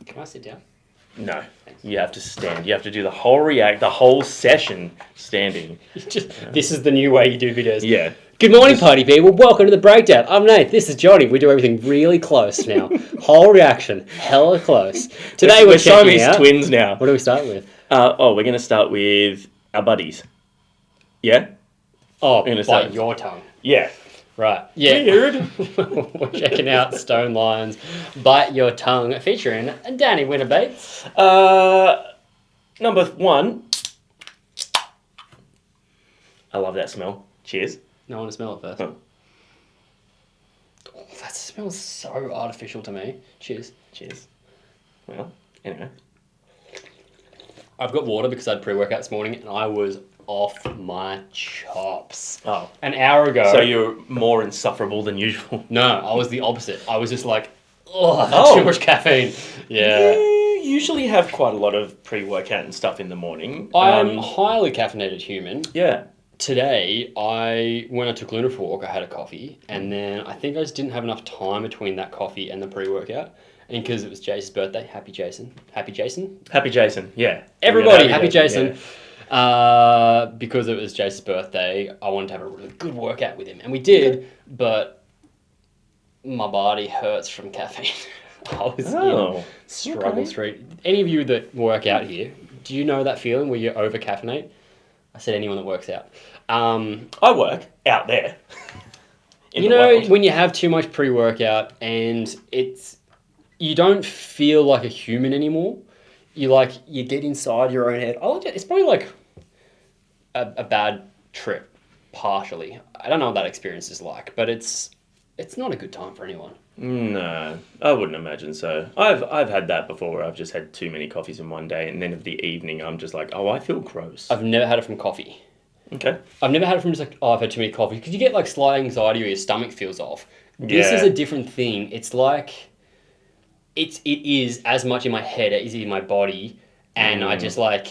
Can I sit down? No, you have to stand. You have to do the whole session standing. This is the new way you do videos. Yeah. Good morning, party people. Welcome to the breakdown. I'm Nath. This is Johnny. We do everything really close now. Whole reaction, hella close. Today we're checking out twins now. What do we start with? We're going to start with our buddies. Yeah? Oh, gonna bite start. your tongue. Yeah. Right. Yeah. Weird. We're checking out Stone Lions, Bite Your Tongue, featuring Dani Winterbates. Number 1. I love that smell. Cheers. No, I want to smell it first. Oh. Oh, that smells so artificial to me. Cheers. Cheers. Well, anyway. I've got water because I had pre-workout this morning and I was off my chops. Oh. An hour ago. So you're more insufferable than usual. No, I was the opposite. I was just like, oh, too much caffeine. Yeah. You usually have quite a lot of pre-workout and stuff in the morning. I'm a highly caffeinated human. Yeah. Today, when I took Luna for a walk, I had a coffee, and then I think I just didn't have enough time between that coffee and the pre-workout. And because it was Jason's birthday, happy Jason. Happy Jason? Happy Jason, yeah. Everybody, happy Jason. Yeah. Because it was Jason's birthday, I wanted to have a really good workout with him. And we did, but my body hurts from caffeine. I was in struggle street. Any of you that work out here, do you know that feeling where you over-caffeinate? I said anyone that works out. I work out there. You know, when you have too much pre-workout and you don't feel like a human anymore. You get inside your own head. It's probably like a bad trip, partially. I don't know what that experience is like, but it's not a good time for anyone. No, I wouldn't imagine so. I've had that before where I've just had too many coffees in one day and then of the evening I'm just like, I feel gross. I've never had it from coffee. Okay. I've never had it from just like, I've had too many coffee. Because you get like slight anxiety or your stomach feels off. This is a different thing. It's like, it is as much in my head as in my body. And I just I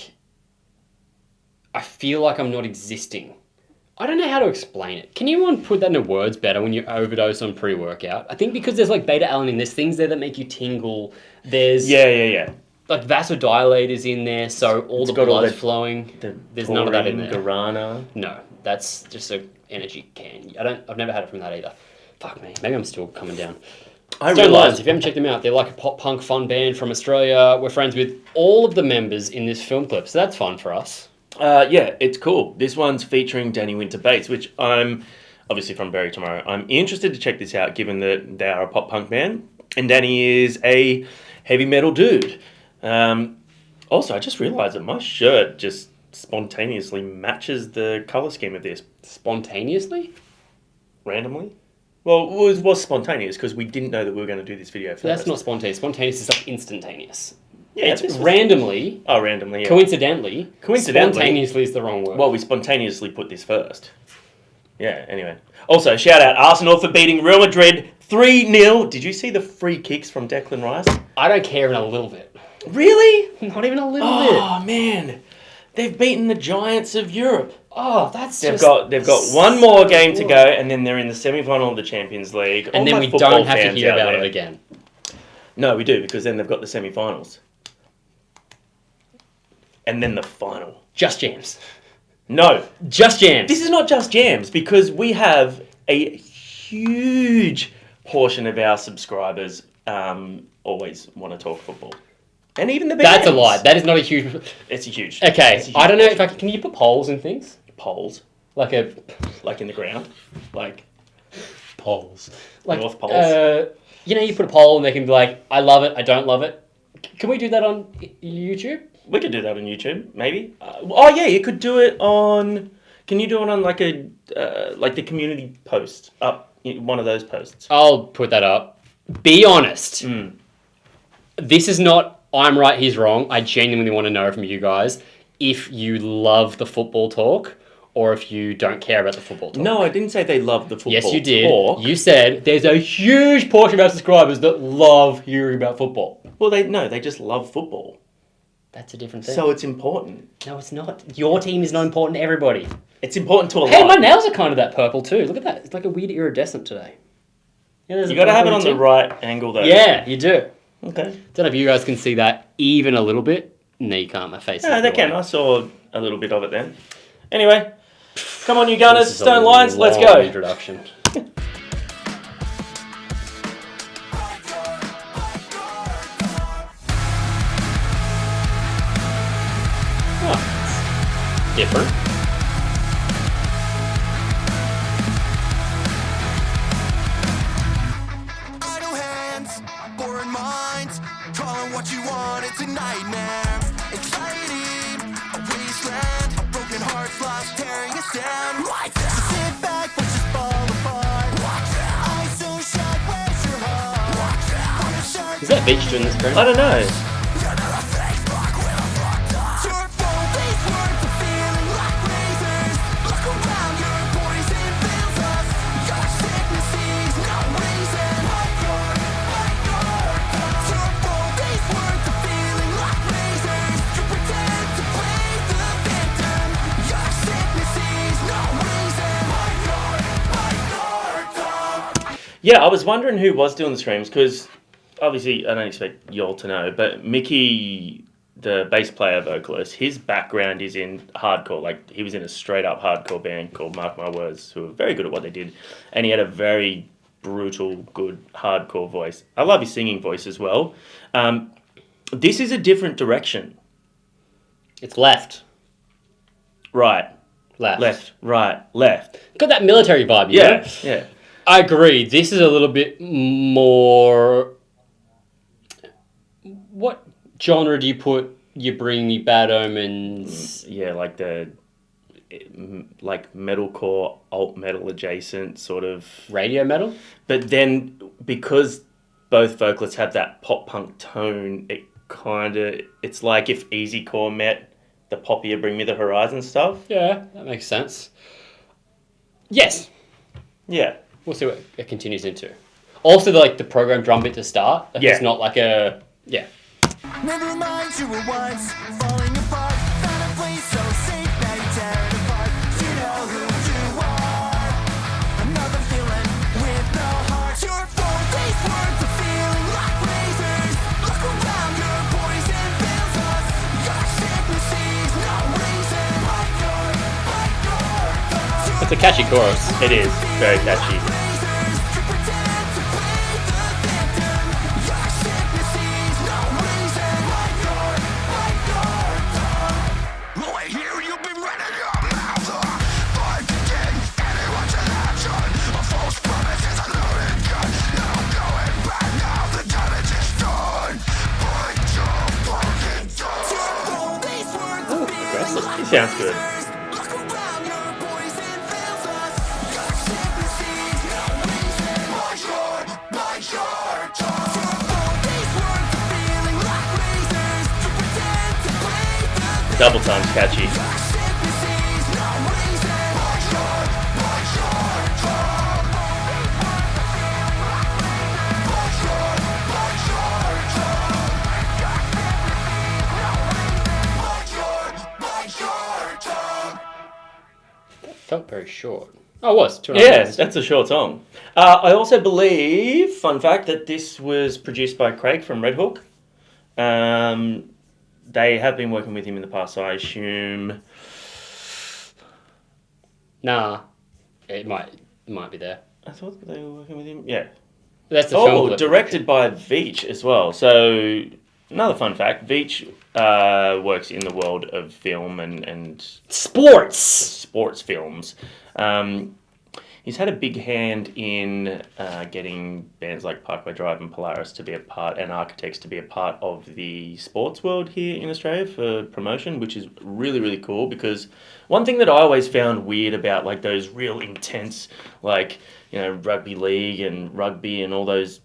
feel like I'm not existing. I don't know how to explain it. Can anyone put that into words better when you overdose on pre-workout? I think because there's like beta-alanine, there's things there that make you tingle. There's like vasodilators in there, so all the blood's flowing. There's none of that in there. Guarana. No, that's just an energy can. I've never had it from that either. Fuck me, maybe I'm still coming down. Stone Lions, if you haven't checked them out, they're like a pop punk fun band from Australia. We're friends with all of the members in this film clip, so that's fun for us. Yeah, it's cool. This one's featuring Dani Winterbates, which I'm obviously from Bury Tomorrow. I'm interested to check this out, given that they are a pop punk band, and Dani is a heavy metal dude. Also, I just realised that my shirt just spontaneously matches the colour scheme of this. Spontaneously? Randomly? Well, it was spontaneous because we didn't know that we were going to do this video first. That's not spontaneous. Spontaneous is like instantaneous. Yeah, it's randomly. Oh, randomly, yeah. Coincidentally. Spontaneously is the wrong word. Well, we spontaneously put this first. Yeah, anyway. Also, shout out Arsenal for beating Real Madrid 3-0. Did you see the free kicks from Declan Rice? I don't care even a little bit. Really? Not even a little bit. Oh, man. They've beaten the giants of Europe. Oh, that's They've got one more game to go, and then they're in the semi-final of the Champions League. And then we don't have to hear about it again. No, we do, because then they've got the semi-finals. And then the final. Just Jams. No. Just Jams. This is not Just Jams, because we have a huge portion of our subscribers always want to talk football. And even the big That's a lie. That is not a huge... It's a huge... Okay, I don't know if can you put polls and things? Polls? Like in the ground? Like... Polls. North Poles? You put a poll and they can be like, I love it, I don't love it. Can we do that on YouTube? We could do that on YouTube, maybe. You could do it on... Can you do it on like the community post? Up one of those posts. I'll put that up. Be honest. This is not... I'm right, he's wrong. I genuinely want to know from you guys if you love the football talk or if you don't care about the football talk. No, I didn't say they love the football talk. Yes, you did. You said there's a huge portion of our subscribers that love hearing about football. Well, they just love football. That's a different thing. So it's important. No, it's not. Your team is not important to everybody. It's important to a lot. Hey, my nails are kind of that purple too. Look at that. It's like a weird iridescent today. Yeah, you got to have it on the right angle though. Yeah, you do. Okay. Don't know if you guys can see that even a little bit. No, you can't. My face. Yeah, is they the can. way. I saw a little bit of it then. Anyway, come on, you This Gunners, is a Stone Lions, let's long go. Introduction. Oh, it's different. Idle hands, boring minds, calling what you want, it's a nightmare. Anxiety, a wasteland, a broken heart's lost, tearing us down. So sit back, watch us fall apart. Eyes so shut, where's your heart? Is that Beach doing this, I Brent? don't know. Your phone, these words are feeling like razors. Look around, your poison fills us. Your sickness sees no reason. Your phone, these words are feeling like razors. You pretend to play the victim. Your sickness sees no reason. Yeah, I was wondering who was doing the streams because obviously I don't expect y'all to know, but Mickey, the bass player vocalist, his background is in hardcore. Like he was in a straight up hardcore band called Mark My Words, who were very good at what they did, and he had a very brutal, good hardcore voice. I love his singing voice as well. This is a different direction. It's left. Right, Left. left, right, left. Got that military vibe, you know? Yeah. I agree. This is a little bit more. What genre do you put You Bring Me Bad Omens? Yeah, like the like metalcore, alt metal adjacent sort of. Radio metal? But then because both vocalists have that pop punk tone, it's like if Easycore met the poppier Bring Me the Horizon stuff. Yeah, that makes sense. Yes. Yeah. We'll see what it continues into. Also, the program drum bit to start. Like, Yeah. It's not like a... Yeah. Never mind, you were once falling apart. Found a place so safe, now you tear it apart. You know who you are. Another feeling with no heart. Your phone, these words are feeling like razors. Look around, your poison fills us. Your sickness sees no reason. It's a catchy chorus. It is very catchy. You pretend to play the victim. Your sickness sees no reason. I hear you've been running your mouth. I'm getting anyone's election. A false promise is a loaded gun. No going back now, the damage is done. Point your broken door. These words are Aggressive. It sounds good. look around, your poison fills us. Your sickness sees no reason. My tongue. These words are feeling like razors. You pretend to play the Double time's catchy. your sickness sees no reason. Felt very short. Oh, it was. 2 Yeah, minutes. that's a short song. I also believe, fun fact, that this was produced by Craig from Red Hook. They have been working with him in the past, so I assume. Nah. It might be there. I thought they were working with him. Yeah. That's the film Oh, clip. directed by Veach as well. So, another fun fact: Veach works in the world of film and Sports! sports films. He's had a big hand in getting bands like Parkway Drive and Polaris to be a part, and Architects to be a part of the sports world here in Australia for promotion, which is really, really cool. Because one thing that I always found weird about like those real intense, like, you know, rugby league and rugby and all those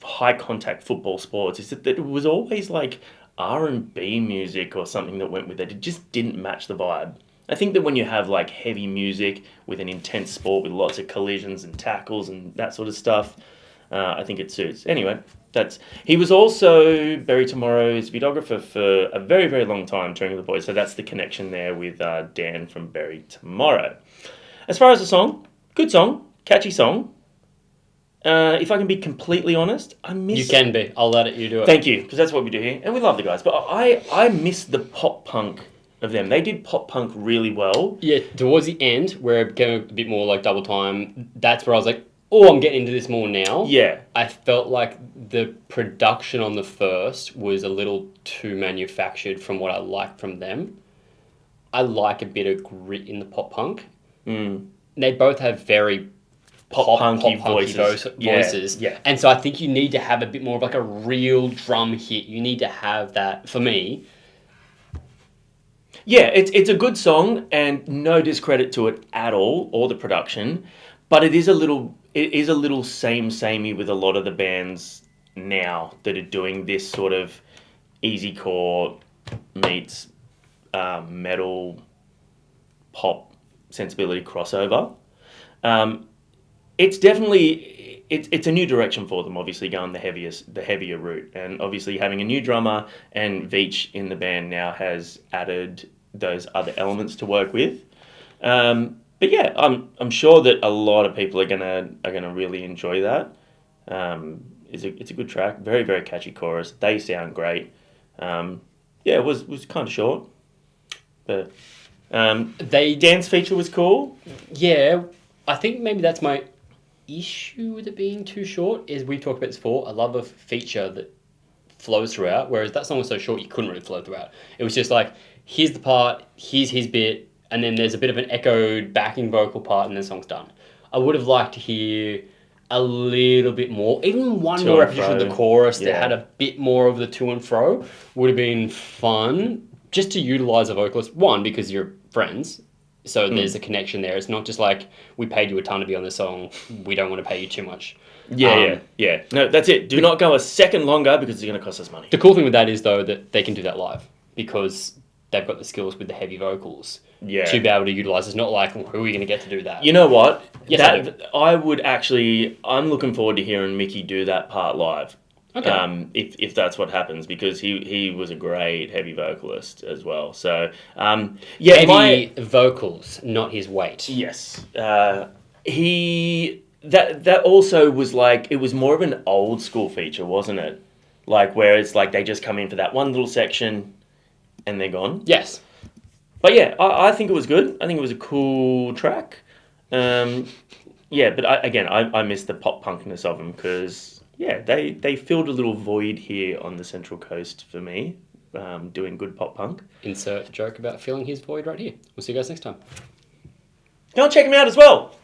high contact football sports is that it was always like R&B music or something that went with it. It just didn't match the vibe. I think that when you have like heavy music with an intense sport with lots of collisions and tackles and that sort of stuff, I think it suits. Anyway, he was also Barry Tomorrow's videographer for a very, very long time touring with the boys. So that's the connection there with Dan from Barry Tomorrow. As far as the song, good song, catchy song. if I can be completely honest, I miss... You can be. I'll let you do it. Thank you, because that's what we do here. And we love the guys. But I miss the pop punk of them. They did pop punk really well. Yeah, towards the end, where it became a bit more like double time, that's where I was like, oh, I'm getting into this more now. Yeah. I felt like the production on the first was a little too manufactured from what I liked from them. I like a bit of grit in the pop punk. Mm. They both have very Pop-punky voices. Yeah. And so I think you need to have a bit more of like a real drum hit. You need to have that, for me. Yeah, it's a good song, and no discredit to it at all, or the production, but it is a little samey with a lot of the bands now that are doing this sort of easy core meets metal pop sensibility crossover. It's definitely it's a new direction for them. Obviously, going the heavier route, and obviously having a new drummer and Veach in the band now has added those other elements to work with. But yeah, I'm sure that a lot of people are gonna really enjoy that. It's a good track, very very catchy chorus. They sound great. Yeah, it was kind of short, but They dance feature was cool. Yeah, I think maybe that's my issue with it being too short. Is we talked about this before. I love a feature that flows throughout, whereas that song was so short you couldn't really flow throughout. It was just like, here's the part, here's his bit, and then there's a bit of an echoed backing vocal part, and the song's done. I would have liked to hear a little bit more, even one To more and repetition of fro. the chorus that Yeah. had a bit more of the to and fro would have been fun, just to utilize a vocalist. One, because you're friends, so there's a connection there. It's not just like, we paid you a ton to be on this song, we don't want to pay you too much. Yeah. No, that's it. Do not go a second longer because it's going to cost us money. The cool thing with that is, though, that they can do that live because they've got the skills with the heavy vocals Yeah. to be able to utilize. It's not like, who are we going to get to do that? You know what? Yes, I do. I'm looking forward to hearing Mickey do that part live. Okay. If that's what happens, because he was a great heavy vocalist as well. So Heavy vocals, not his weight. yes, that also was like, it was more of an old school feature, wasn't it? Like where it's like they just come in for that one little section and they're gone. Yes. But yeah, I think it was good. I think it was a cool track. Yeah, but I miss the pop punkness of them because, yeah, they filled a little void here on the Central Coast for me, doing good pop punk. Insert joke about filling his void right here. We'll see you guys next time. Go and check them out as well.